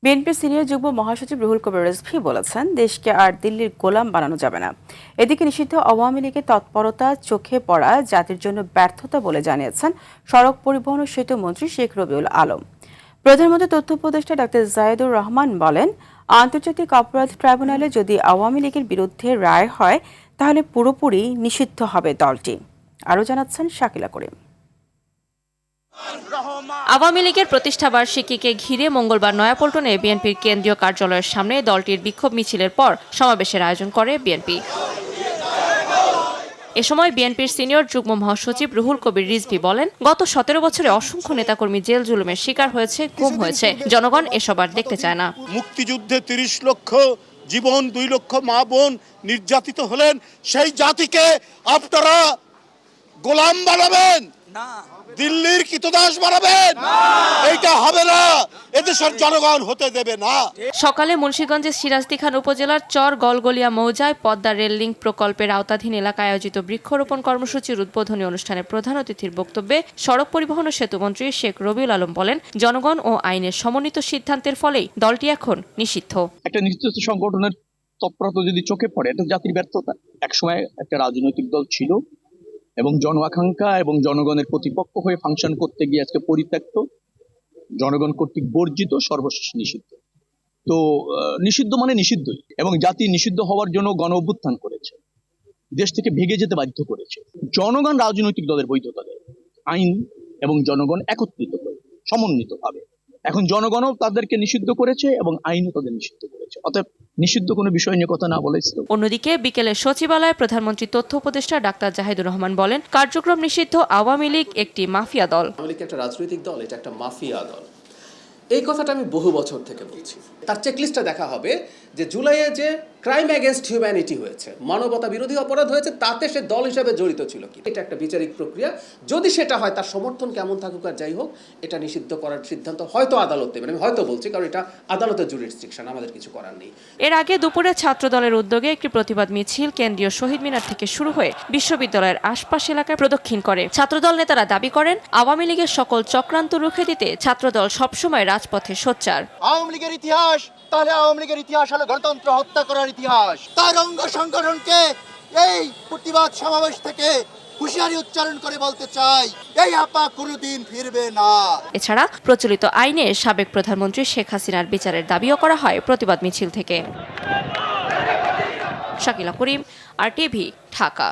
বিএনপির সিনিয়র যুগ্ম মহাসচিব রুহুল কবির রিজভী বলেছেন, দেশকে আর দিল্লির গোলাম বানানো যাবে না। এদিকে নিষিদ্ধ আওয়ামী লীগের তৎপরতা চোখে পড়া জাতির জন্য ব্যর্থতা বলে জানিয়েছেন সড়ক পরিবহন ও সেতু মন্ত্রী শেখ রবিউল আলম। প্রধানমন্ত্রী তথ্য উপদেষ্টা ডক্টর জায়েদুর রহমান বলেন, আন্তর্জাতিক অপরাধ ট্রাইব্যুনালে যদি আওয়ামী লীগের বিরুদ্ধে রায় হয় তাহলে পুরোপুরি নিষিদ্ধ হবে দলটি। আরও জানাচ্ছেন শাকিলা করিম। আওয়ামী লীগের প্রতিষ্ঠাবার্ষিকীকে ঘিরে মঙ্গলবার নয়াপল্টনে বিএনপির কেন্দ্রীয় কার্যালয়ের সামনে দলটির বিক্ষোভ মিছিলের পর সমাবেশের আয়োজন করে বিএনপি। এ সময় বিএনপির সিনিয়র যুগ্ম মহাসচিব রুহুল কবির রিজভী বলেন, গত 17 বছরে অসংখ্য নেতাকর্মী জেল জুলুমের শিকার হয়েছে, গুম হয়েছে। জনগণ এসব আর দেখতে চায় না। মুক্তিযুদ্ধে 30 লক্ষ জীবন, 2 লক্ষ মা বোন নির্যাতিত হলেন। সেই জাতিকে আপনারা গোলাম বানাবেন না, দিল্লির কৃতদাস বানাবেন, এইটা হবে না। এদেশের জনগণ হতে দেবে না। সকালে মুন্সিগঞ্জের সিরাজদি খান উপজেলার চর গলগলিয়া মৌজায় পদ্মা রেল লিংক প্রকল্পের আওতাধীন এলাকায় আয়োজিত বৃক্ষরোপণ কর্মসূচির উদ্বোধনী অনুষ্ঠানে প্রধান অতিথির বক্তব্যে সড়ক পরিবহন ও সেতু মন্ত্রী শেখ রবিউল আলম বলেন, জনগণ ও আইনের সমন্বিত সিদ্ধান্তের ফলেই দলটি এখন নিষিদ্ধ। একটা নির্দিষ্ট সংগঠনের তৎপরতা যদি চোখে পড়ে, এটা জাতির ব্যর্থতা। একসময় একটা রাজনৈতিক দল ছিল এবং জন আকাঙ্ক্ষা এবং জনগণের প্রতিপক্ষ হয়ে ফাংশন করতে গিয়ে আজকে পরিত্যক্ত, জনগণ কর্তৃক বর্জিত, সর্বশেষ নিষিদ্ধ। তো নিষিদ্ধ মানে নিষিদ্ধই, এবং জাতি নিষিদ্ধ হওয়ার জন্য গণ অভ্যুত্থান করেছে, দেশ থেকে ভেগে যেতে বাধ্য করেছে। জনগণ রাজনৈতিক দলের বৈধতা দেয়, আইন এবং জনগণ একত্রিত করে সমন্বিতভাবে। এখন জনগণও তাদেরকে নিষিদ্ধ করেছে এবং আইনও তাদের নিষিদ্ধ করেছে। অতএব নিষিদ্ধ কোনো বিষয় নিয়ে কথা না বলে। অন্যদিকে বিকেলে সচিবালয়ে প্রধানমন্ত্রী তথ্য উপদেষ্টা ডাক্তার জাহিদুর রহমান বলেন, কার্যক্রম নিষিদ্ধ আওয়ামী লীগ একটি মাফিয়া দল। আওয়ামী লীগ একটা রাজনৈতিক দল, এটা একটা মাফিয়া দল। এই কথাটা আমি বহু বছর থেকে বলছি। তার চেকলিস্টটা দেখা হবে যে জুলাইয়ে যে ক্রাইম এগেনস্ট হিউম্যানিটি হয়েছে, মানবতা বিরোধী অপরাধ হয়েছে, তাতে সে দল হিসেবে জড়িত ছিল কি। এটা একটা বিচারিক প্রক্রিয়া। যদি সেটা হয়, তার সমর্থন কেমন থাকুক আর যাই হোক, এটা নিষিদ্ধ করার সিদ্ধান্ত হয়তো আদালত নেবেন। আমি হয়তো বলছি, কারণ এটা আদালতের জুরিসডিকশন, আমাদের কিছু করার নেই। এর আগে দুপুরে ছাত্র দলের উদ্যোগে একটি প্রতিবাদ মিছিল কেন্দ্রীয় শহীদ মিনার থেকে শুরু হয়ে বিশ্ববিদ্যালয়ের আশপাশ এলাকায় প্রদক্ষিণ করে। ছাত্রদল নেতারা দাবি করেন, আওয়ামী লীগের সকল চক্রান্ত রুখে দিতে ছাত্রদল সবসময় রাজপথে সোচ্চার। আওয়ামী লীগের ইতিহাস, তাহলে আওয়ামী লীগের ইতিহাস হলো গণতন্ত্র হত্যা করার ইতিহাস। তার অঙ্গ সংগঠনকে এই প্রতিবাদ সমাবেশ থেকে হুঁশিয়ারি উচ্চারণ করে বলতে চাই, এই আপা কোনোদিন ফিরবে না। এছাড়া প্রচলিত আইনে সাবেক প্রধানমন্ত্রী শেখ হাসিনার বিচারের দাবিও করা হয় প্রতিবাদ মিছিল থেকে। শাকিলা করিম, RTV, ঢাকা।